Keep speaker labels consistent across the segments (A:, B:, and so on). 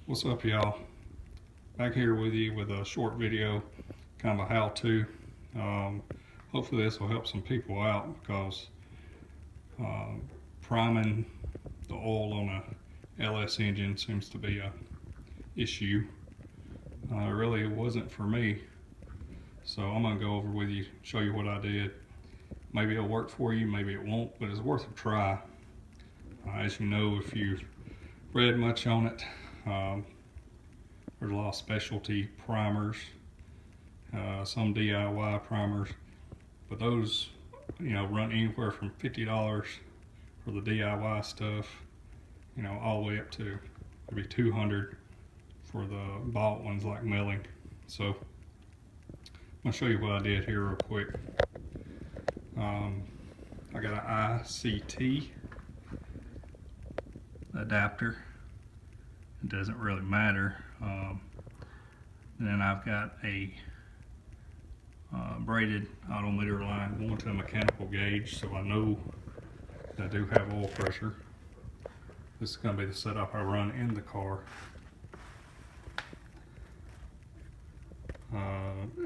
A: What's up, y'all? Back here with you with a short video, kind of a how-to. Hopefully this will help some people out because priming the oil on a LS engine seems to be a issue. Really, it wasn't for me. So I'm gonna go over with you, show you what I did. Maybe it'll work for you, maybe it won't, but it's worth a try. As you know, if you've read much on it, there's a lot of specialty primers, some DIY primers, but those, run anywhere from $50 for the DIY stuff, all the way up to maybe $200 for the bought ones like milling. So I'm gonna show you what I did here real quick. I got an ICT adapter. It doesn't really matter. Then I've got a braided odometer line going to a mechanical gauge, so I know that I do have oil pressure. This is going to be the setup I run in the car.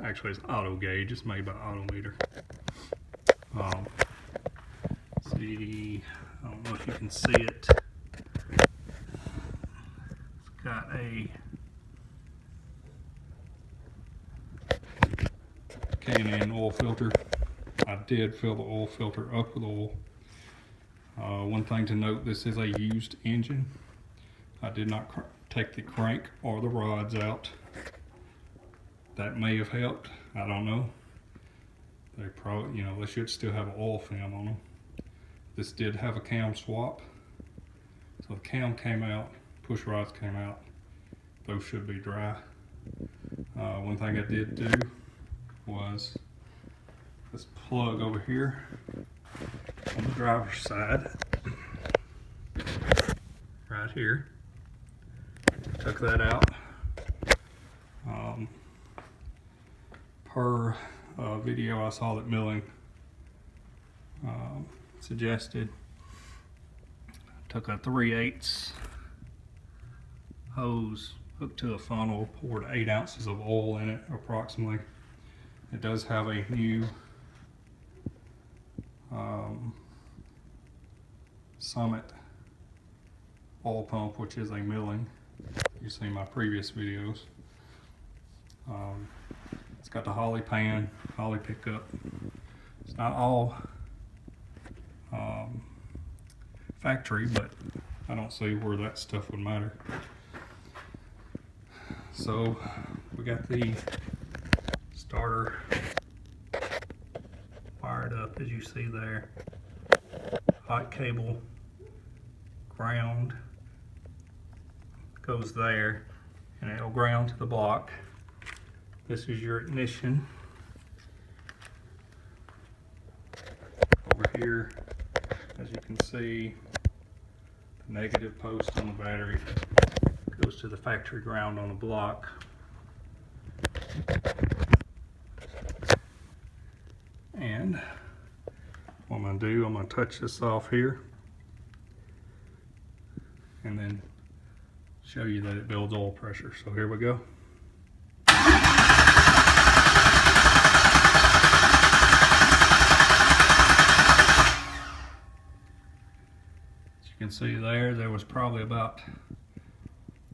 A: Actually, it's auto gauge. It's made by Odometer. See, I don't know if you can see it. It's got a K&N oil filter. I did fill the oil filter up with oil. One thing to note, this is a used engine. I did not take the crank or the rods out. That may have helped, I don't know. They probably, they should still have an oil film on them. This did have a cam swap. So the cam came out, push rods came out. Those should be dry. One thing I did do was this plug over here on the driver's side, right here. Took that out. Per video I saw that milling suggested, took a 3/8 hose, hooked to a funnel, poured 8 ounces of oil in it approximately. It does have a new Summit oil pump, which is a milling. You've seen my previous videos. It's got the Holly pan, Holly pickup. It's not all factory, but I don't see where that stuff would matter. So we got the starter wired up, as you see there. Hot cable, ground goes there, and it'll ground to the block. This is your ignition. Over here, as you can see, the negative post on the battery goes to the factory ground on the block. And what I'm going to do, I'm going to touch this off here and then show you that it builds oil pressure. So here we go. You can see there was probably about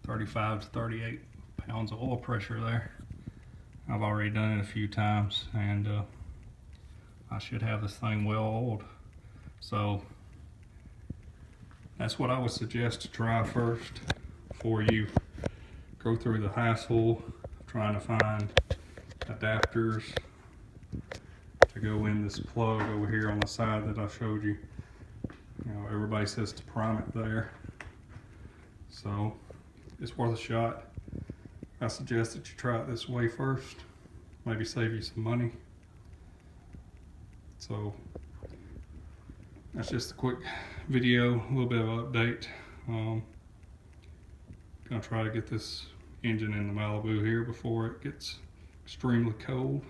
A: 35 to 38 pounds of oil pressure there. I've already done it a few times, and I should have this thing well oiled. So that's what I would suggest to try first before you go through the hassle of trying to find adapters to go in this plug over here on the side that I showed you. Everybody says to prime it there, so it's worth a shot. I suggest that you try it this way first, maybe save you some money. So that's just a quick video, a little bit of an update. Gonna try to get this engine in the Malibu here before it gets extremely cold,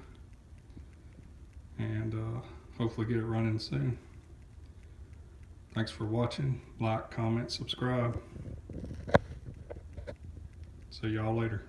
A: and hopefully get it running soon. Thanks for watching. Like, comment, subscribe. See y'all later.